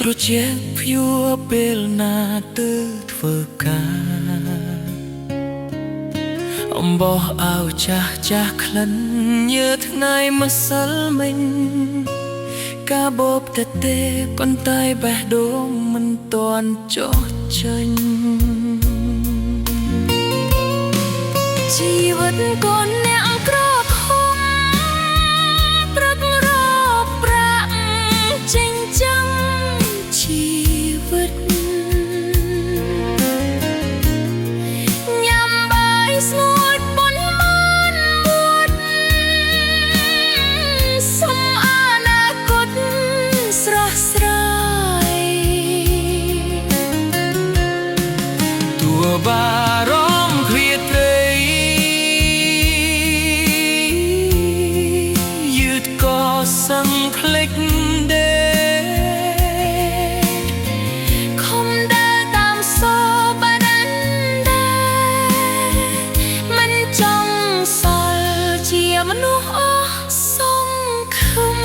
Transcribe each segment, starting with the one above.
ត្រជាភ័យពេលណាទៅធ្វើការអំបោះអោចាស់ក្លិនញើថ្ងៃម្សិលមិញការបបទេប៉ុន្តែបេះដូងមិនទាន់ចុះចេញជីវិតកូនអ្នកក្រធំព្រឹករកប្រាក់ចិញ្ចឹមជីវិតញ៉ាំបាយស្ងួតប៉ុនមានមួតសុំអនាគតស្រស់ស្រាយទោះបារម្ភឃ្លាតព្រៃយឺតក៏សឹងភ្លេចមនុស្សអស់សង្ឃឹម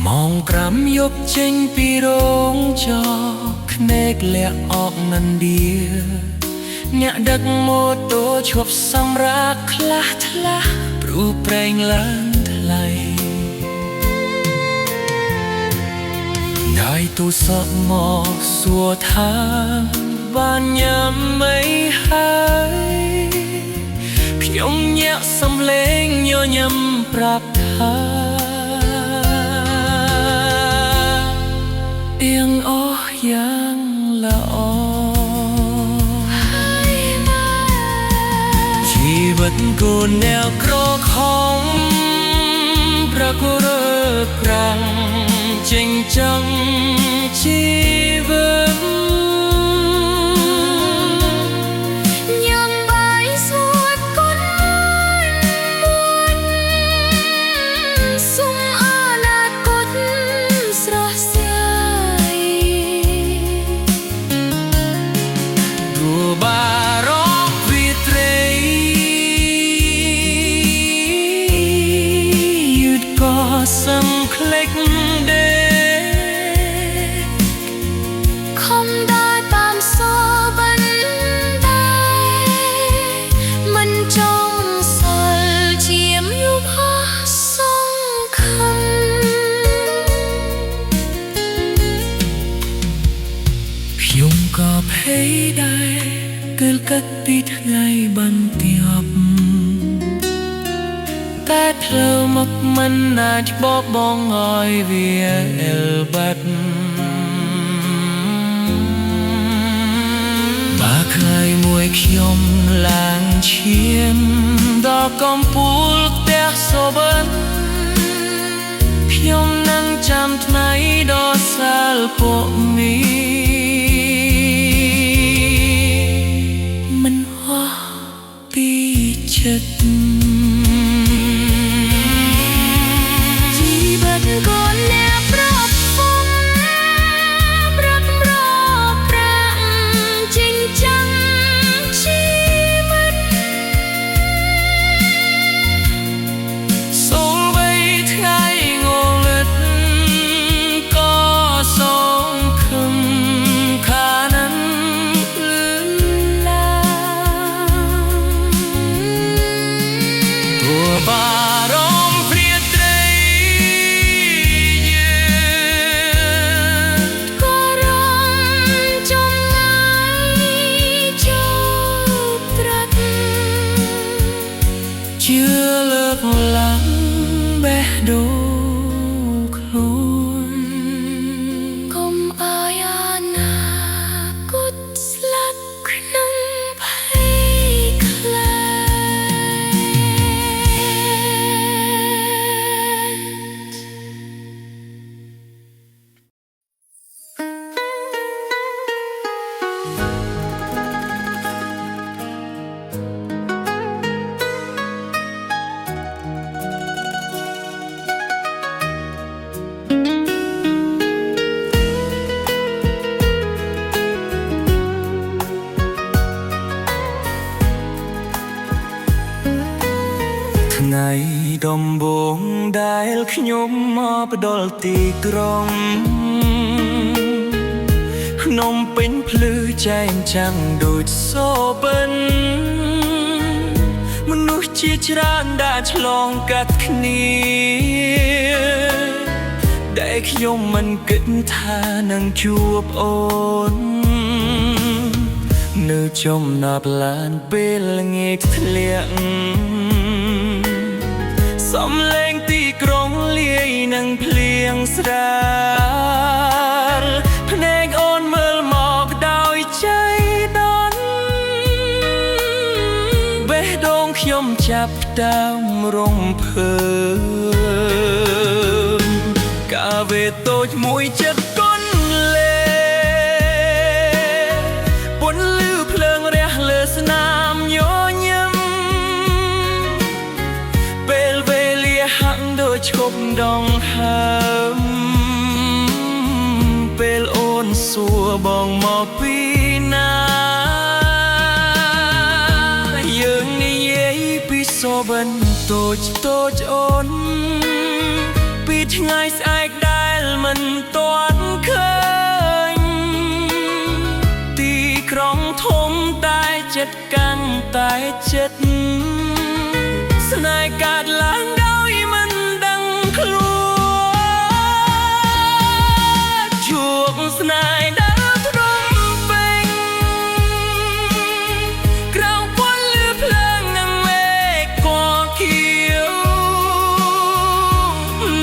ម៉ោង5យប់ចេញពីរោងចក្រភ្នែកលាក់អកនិនឌាអ្នកដឹកម៉ូតូឈប់សម្រាកខ្លះព្រោះប្រេងឡើងថ្លៃដៃទូរស័ព្ទមកសួរថាបានញ៉ាំមិនហើយខ្ញុំញាក់សំឡេងញញឹមប្រាប់ថាអៀងអស់យ៉ាងល្អជីវិតកូនអ្នកក្រខំប្រកបប្រាំងចិញ្ចឹមជីវិតសឹងភ្លេចទេខំដើរតាមសបន្តែមិនចង់សល់ជាមយុបអស់សង្ឃឹមខ្ញុំក៏ភ័យដែរគឺគិតពីថ្ងៃបន្ទាប់តែផ្លូវមកមិនអាចបកបងឲ្យវាអិលបាត់បើថ្ងៃមួយខ្ញុំឡើងឈានដល់កំពូលផ្ទះសូបិនខ្ញុំនឹងចាំថ្ងៃដ៏សាលពួកនេះមិនហោះពីចិត្តកូនអ្នកប្រពន្ធប្រឹករកប្រាក់ចិញ្ចឹមជីវិតសូម្បីថ្ងៃងងឹតក៏សង្ឃឹម ងដែលខ្ញុំមកផ្ដល់ទីក្រុងភ្នំពេញភ្លឺចែងចាំងដូចសូបិនមនុស្សជាច្រើនដែលឆ្លងកាត់គ្នាដែលខ្ញុំមិនគិតថានឹងជួបអូននៅចំណាប់ឡានពេលល្ងាចធ្លាក់សំឡេងទីក្រុងលាយនឹងភ្លៀងស្រាលភ្នែកអូនមើលមកដោយใจដន់បេះដូងខ្ញុំចាប់តាមរំភើបកាវេតូចមួយចិត្តកូនលេពន្លឺភ្លើងរះលើស្នាមញញឹមពេលវេលាហាក់ដូចឈប់ដង្ហើមពេលអូនសួរបងមកពីណាយើងនិយាយពីសូបិនតូចតូចអូនពីថ្ងៃស្អែកដែលមិនទាន់ឃើញទីក្រុងធំតែចិត្តកាន់តែចិត្តស្នេហ៍កើតឡើងដោយមិនដឹងខ្លួនជួបស្នេហ៍ដើរព្រំពេញក្រៅពន្លឺភ្លើងនិងមេឃពណ៌ខៀវ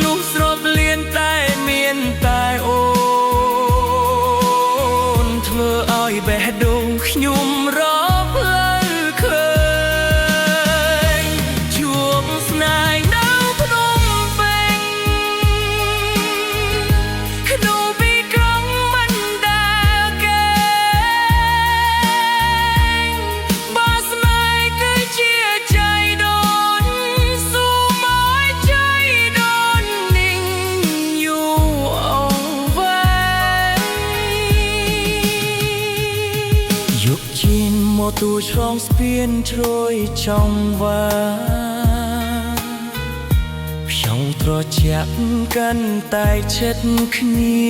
នោះស្រស់លៀនតែមានតែអូនធ្វើឲ្យបេះដូងខ្ញុំរកផ្លូវឃើញជួបស្នេហ៍នៅភ្នំពេញក្នុងពីក្រុងមិនដែលគេបើស្នេហ៍គឺជាใจដូនស៊ូមកใจដូនนิ่งอยู่เอาไว้យកជៀនមកទូឆ្លងស្ពានជ្រោយចំវាខ្យល់ត្រជាក់កាន់តែជិតគ្នា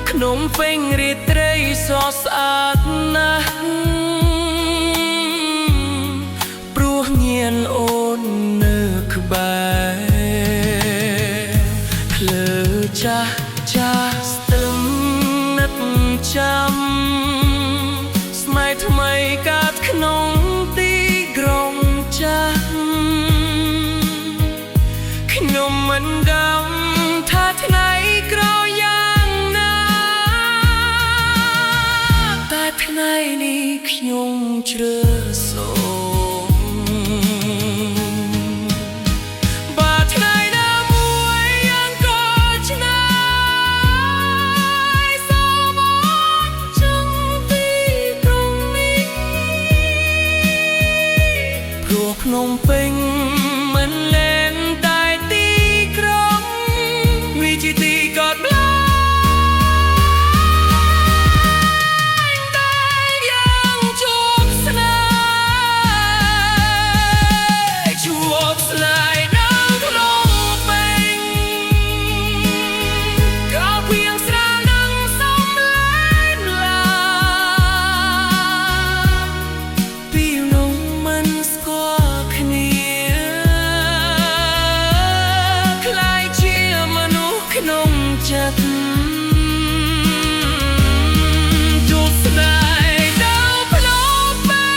ភ្នំពេញរាត្រីសស្អាតណាស់ព្រោះញៀនអូននៅក្បែរភ្លើចាស់ចាស់ស្ទឹងនឹកចាំស្នេហ៍ថ្មីកើតក្នុងទីក្រុងចាស់ខ្ញុំមិនដឹងថាថ្ងៃក្រោយយ៉ាងណាតែថ្ងៃនេះខ្ញុំជ្រើសសូមបើថ្ងៃណាមួយយ៉ាងក៏ឆ្នៃសូមអូនចង់ទីក្រុងនេះព្រោះភ្នំពេញមិនលែងតែទីក្រុងវាជាទីកត់ក្លែងដែលយ៉ាងជួបស្នេហ៍ជួបស្នេហ៍នៅភ្នំពេញក៏เพียงស្រាលនឹងសំឡេងឡាពីនោះមិនស្គាល់គ្នាខ្លាយជាមនុស្សក្នុងចិត្តជួបស្នេហ៍នៅភ្នំពេញ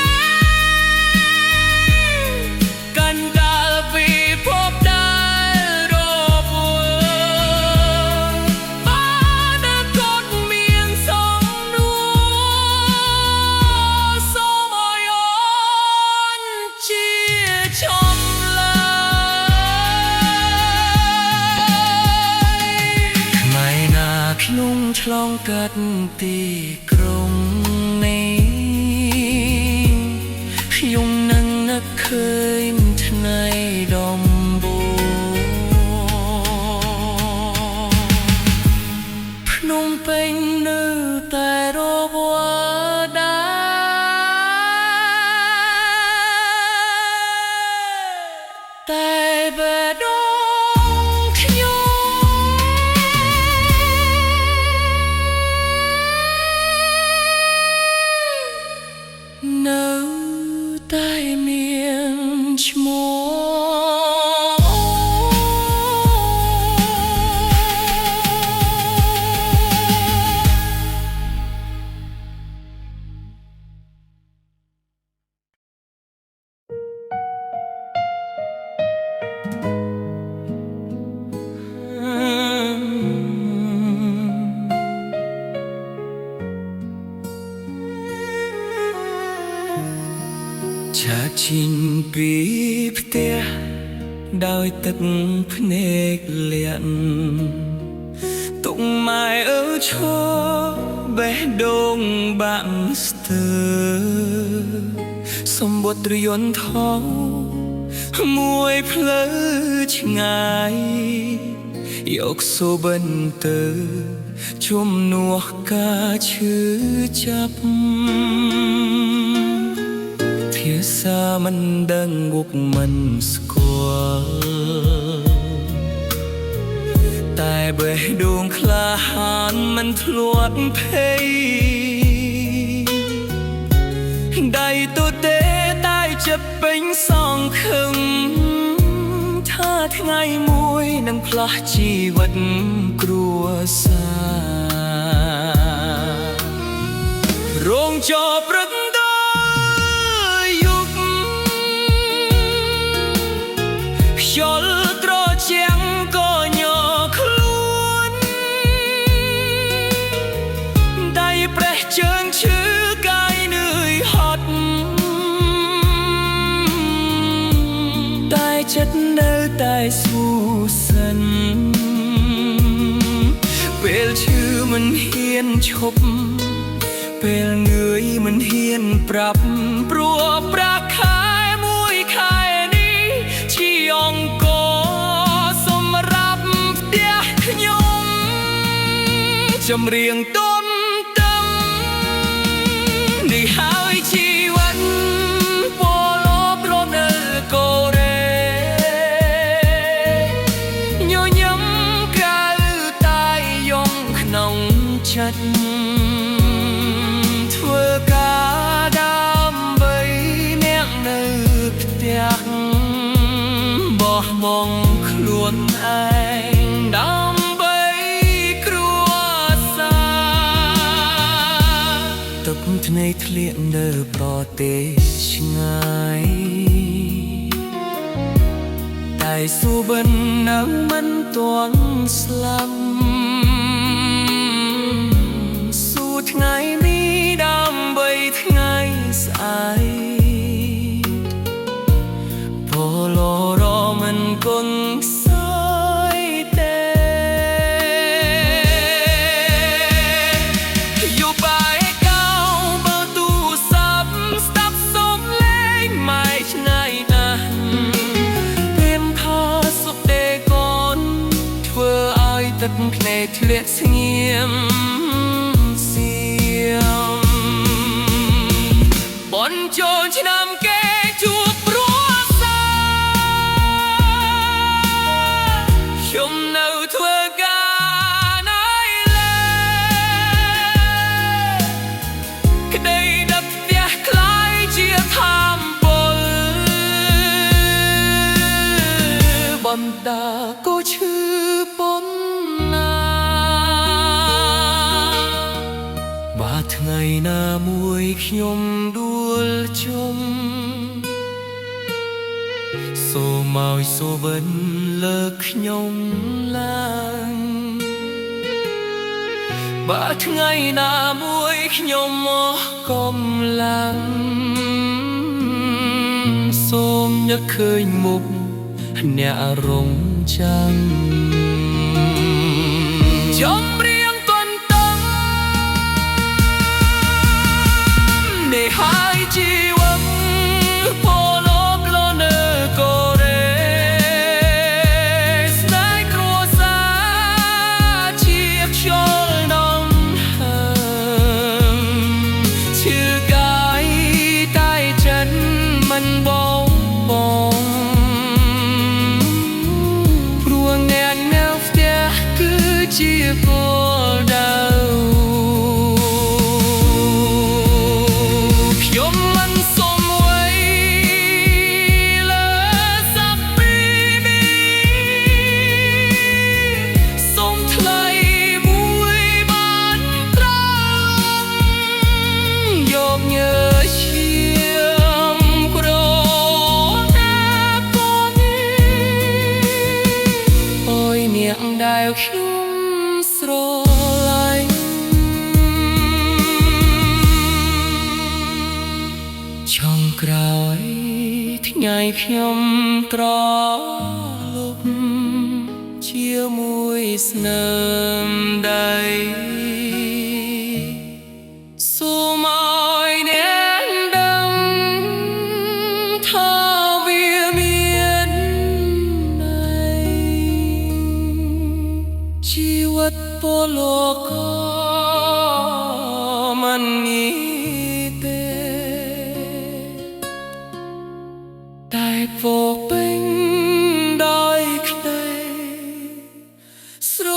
កាន់កាលពីភពដែលរវល់បានកូនមានសំនួរសូមឲ្យអូនជាឈំឡើយថ្ងៃណាខ្ញុំឆ្លងកាត់ទីក្រុងនេះខ្ញុំនឹងនឹកឃើញថ្ងៃដំបូងភ្នំពេញនៅតែរវល់ដែរតែ ដងខ្ញុំនៅតែមានឈ្មោះឆាកចេញពីផ្ទះដោយទឹកភ្នែកលាក់ទុកម៉ែអើឈរបេះដូងបាក់ស្ទើសម្បត្តិរយន្តថោមួយផ្លូវឆ្ងាយយកសូបិនទៅជំនួសការឈឺចាប់ភាសាមិនដឹងមុខមិនស្គាល់តែបេះដូងក្លាហានមិនធ្លាត់ភ័យដៃទទេតែចិត្តពេញសងខឹងថាថ្ងៃមួយនឹងផ្លាស់ជីវិតគ្រួសាររងចោលព្រឹកខ្យល់ត្រជាំងក៏ញ័រខ្លួនដៃប្រេះជើងឈឺកាយនឿយហត់តែចិត្តនៅតែស៊ូសិនពេលឈឺមិនហ៊ានឈប់ពេលនឿយមិនហ៊ានប្រាប់ព្រោះប្រាក់ខែមួយខែនេះជាអង្គសម្រាប់ផ្ទះខ្ញុំចម្រៀងទុំទឹមនេះហើយជីវិតពលប្រនៅកូរ៉េញញឹមក្រៅតែយំក្នុងចិត្តធ្វើការដើម្បីអ្នកនៅផ្ទះបោះបង់ខ្លួនឯងដើម្បីគ្រួសារទឹកភ្នែកធ្លាក់នៅប្រទេសឆ្ងាយតែស៊ូបិននៅមិនទាន់ស្លាប់ស៊ូថ្ងៃនេះដើម្បីថ្ងៃស្អែកពលរមិនគង់សយទេយោបាយកៅបើទូសាប់ស្ដាប់សំឡេងម៉ែឆ្ងាយណាស់ពេលថាសុខទេកូនធ្វើឲ្យទឹកភ្នែកធ្លាក់ស្ងៀមសៀមបនចូលឆ្នាំគេជួបព្រោះខ្ញុំនៅធ្វើការណៃលែក្តីដឹកផ្ទះคล้ายជាថាមពលបំតាក៏ឈឺប៉ុណ្ណាបើថ្ងៃណាមួយខ្ញុំដួលជុំសូមឲ្យសូវិនលើកខ្ញុំឡើងបើថ្ងៃណាមួយខ្ញុំមកកំឡាំងសូមនឹកឃើញមុខអ្នករងចាំចម្រៀងទន្ទឹមនេះហើយជីវិតពលប្រនៅកូរ៉េស្នេហ៍គ្រួសារជាខ្យល់នំហើមឈឺកាយតែចិត្តមិនបងបង ដែលខ្ញុំស្រឡាញ់ចុងក្រោយថ្ងៃខ្ញុំក្រឡុកជាមួយស្នាមដៃសូមឲ្យអ្នកដឹងថាវាមានន័យជីវិតពលកមិនងាយទេតែពោពេញដោយក្តីស្រ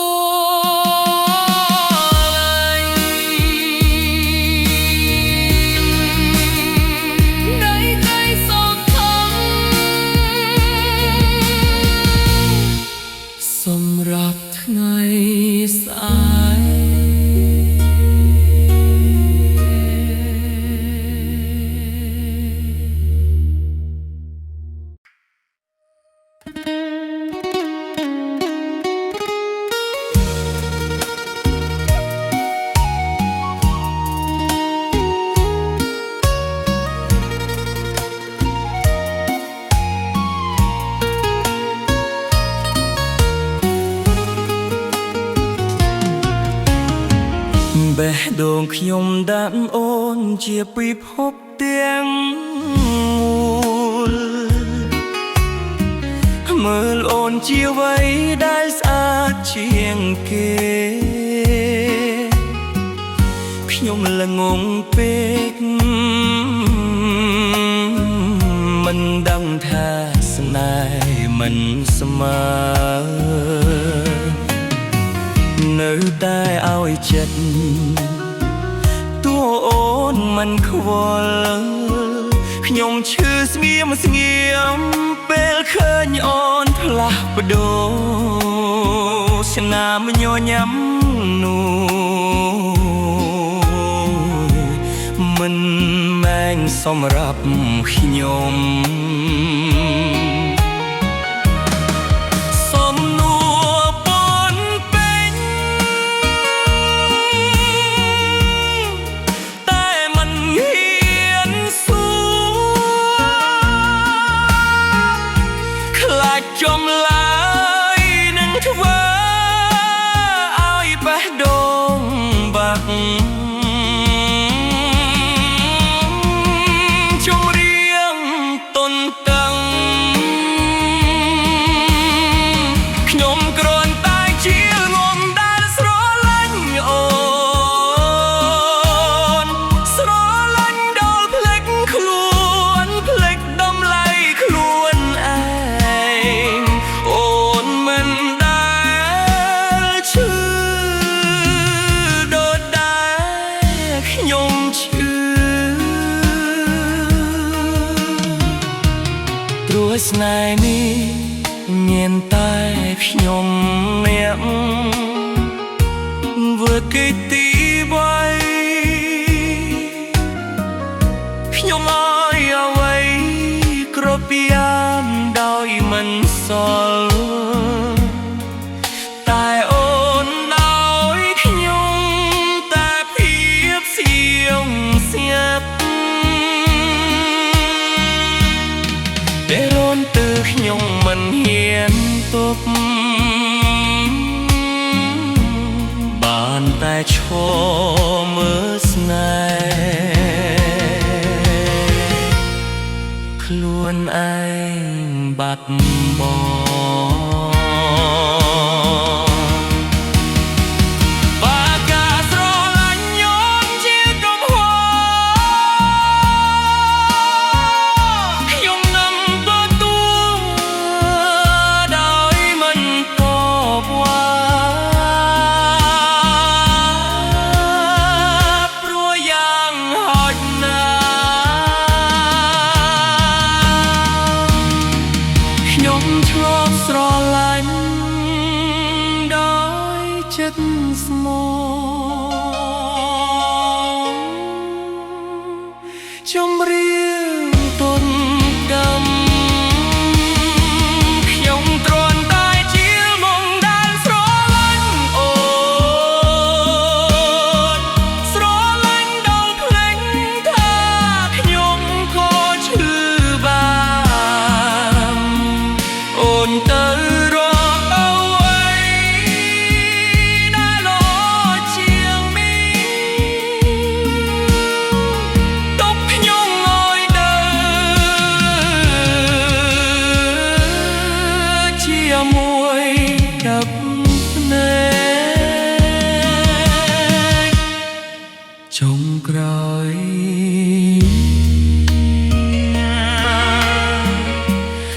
ឡាញ់នៃក្តីសោកថងសម្រាប់ថ្ងៃស្អែកបេះដូងខ្ញុំដាក់អូនជាពិភពទាំងមូលមើលអូនជាអ្វីដែលស្អាតជាងគេខ្ញុំល្ងងពេកមិនដឹងថាស្នេហ៍មិនស្មើនៅតែឲ្យចិត្តតួអូនមិនខ្វល់ខ្ញុំឈឺស្ងៀមស្ងៀមពេលឃើញអូនផ្លាស់ប្ដូរស្នាមញញ៉ាំនោះមិនមែនសម្រាប់ខ្ញុំចំឡាយនឹងធ្វើឲ្យបេះដូងបាក់ជំរៀងទន់តឹងខ្ញុំគ្រាន់តែជាងំដែលស្រឡាញ់អូនស្រឡាញ់ដល់ភ្លេចខ្លួនភ្លេចតម្លៃខ្លួនឯងព្រោះស្នេហ៍នេះមានតែខ្ញុំម្នាក់ធ្វើគេទីໄວខ្ញុំឲ្យអ្វីគ្រប់យ៉ាងដោយមិនសល់តែអូនដោយខ្ញុំតែភាពសៀងស្ងាត់តែរូនទើខ្ញុំមិនហ៊ានទប់បានតែឈរមើលស្នេហ៍ខ្លួនឯងបាត់បង់ខ្ញុំធ្លាប់ស្រឡាញ់ដោយចិត្តស្មោះចម្រៀងទន់កម្មខ្ញុំគ្រាន់តែជាមកដែលស្រ ចាប់ភ្នែកចុងក្រោយ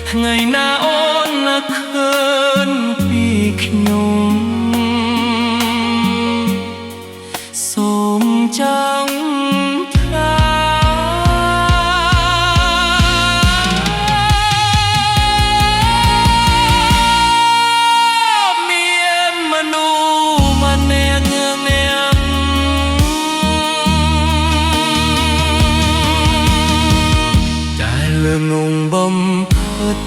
ថ្ងៃណាអូននឹកឃើញពីខ្ញុំសូមចង់ថាមានមនុស្សម្នាក់ដែលលងងបំផុត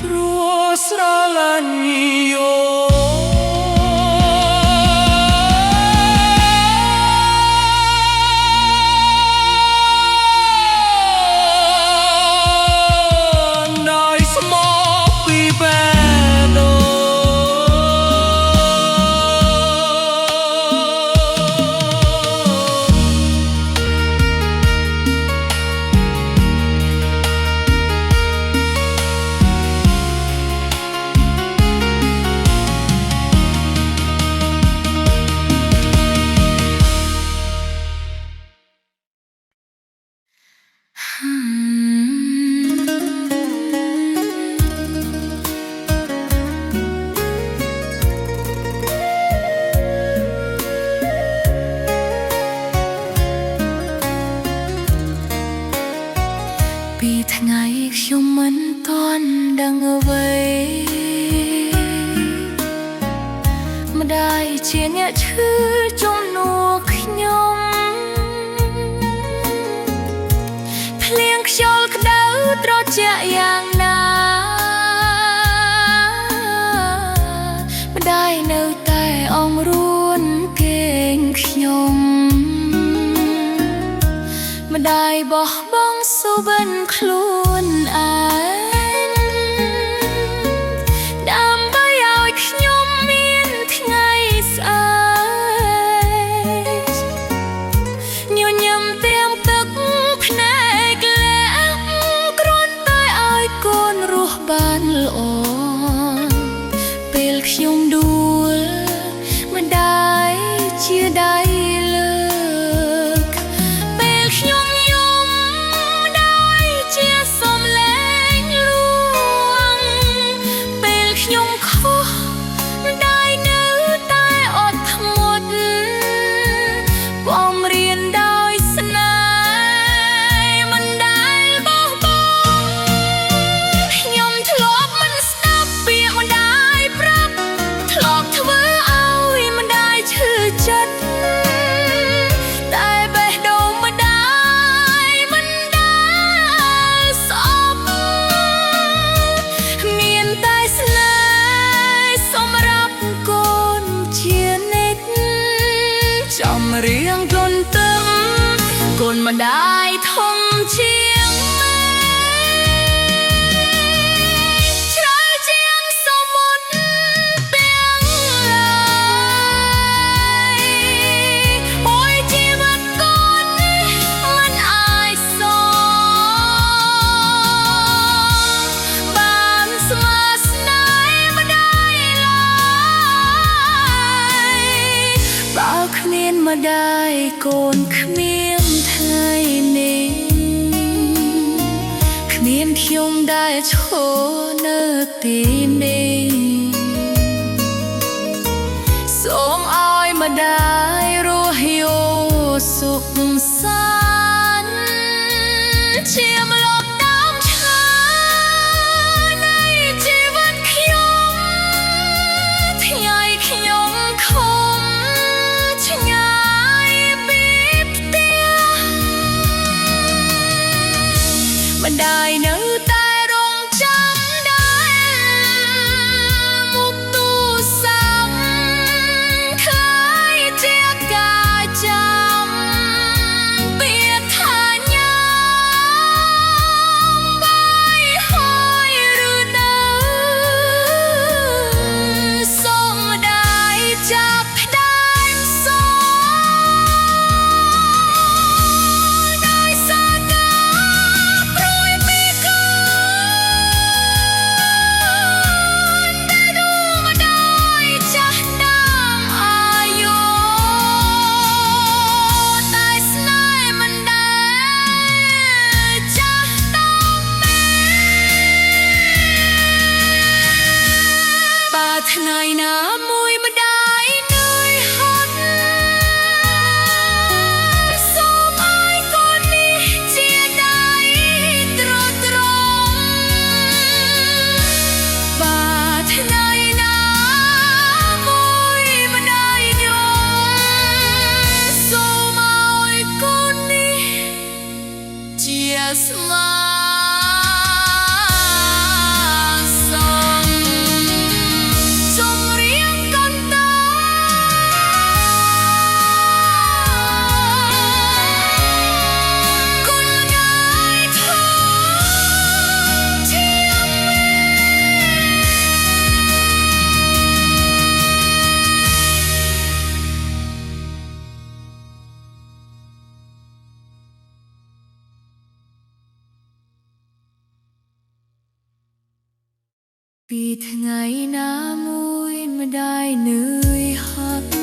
ព្រោះស្រឡាញ់យោពីថ្ងៃខ្ញុំមិនទាន់ដឹងអ្វីម្ដាយជាអ្នកឈឺជំនួសខ្ញុំភ្លៀងខ្យល់ក្តៅត្រជាក់យ៉ាងណាម្ដាយនៅតែអង្រួនគេងខ្ញុំម្ដាយបោះបង់សុបិនខ្លួនឯងដើម្បីឲ្យខ្ញុំមានថ្ងៃស្អែកញញឹមទាំងទឹកភ្នែកលាក់គ្រាន់តែឲ្យកូនរស់បានល្អពេលខ្ញុំដួលម្ដាយជាដៃលើកពេលខ្ញុំរៀងទន្ទឹងកូនម្ដាយធំជាងជ្រៅជាងសមុទ្រទាំងឡាយអូយជីវិតកូនមិនអាចសងបានស្មើស្នេហ៍ម្ដាយឡើយបើគ្មានម្ដាយកូនគ្មានថ្ងៃនេះគ្មានខ្ញុំដែលឈរនៅទីនេះសូមឲ្យម្ដាយរស់យោសុខសាន្តជាម្លប់ដើមឈើនៃជីវិតខ្ញុំថ្ងៃខ្ញុំខំឆ្ងាយពីផ្ទះម្ដាយនៅតែរងចាំដែរមុខទូរស័ព្ទខ្លាយជា ថ្ងៃណាមួយម្ដាយនឿយហត់សូមឲ្យកូននេះជាដៃទ្រទ្រង់បាទថ្ងៃណាមួយម្ដាយញោមសូមឲ្យកូននេះជាស្មាពីថ្ងៃណាមួយម្ដាយនឿយហត់